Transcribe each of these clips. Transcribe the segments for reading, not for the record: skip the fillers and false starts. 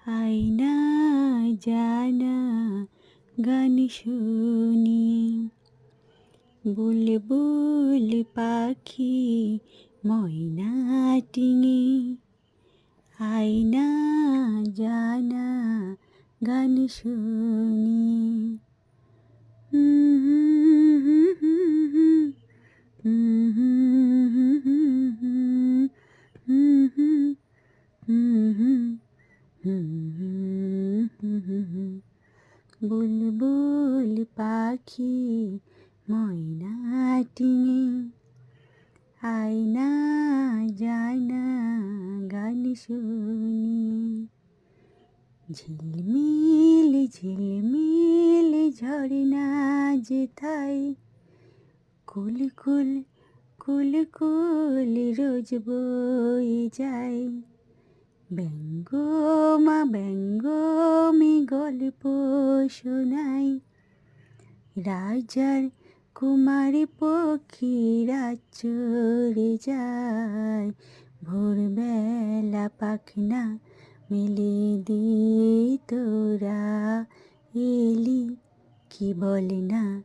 আয়না জানা গান শুনি, বুলবুল পাখি ময়না টিঙে। আয়না জানা গান শুনি। বুলবুল পাখি ময়না টিঙে। আয়না জানা গান শুনি। ঝিলমিল ঝিলমিল ঝর্ণা যেথায়, কুল কুল কুল কুল রোজ বয়ে যায়। ব্যঙ্গমা ব্যঙ্গমে গল্প শোনায়, রাজার কুমারী পক্ষীরা চড়ে যায়। ভোরবেলা পাখনা মেলে দিয়ে তোরা এলি, কি বলে না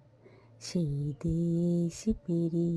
সেই দেশ পেরি।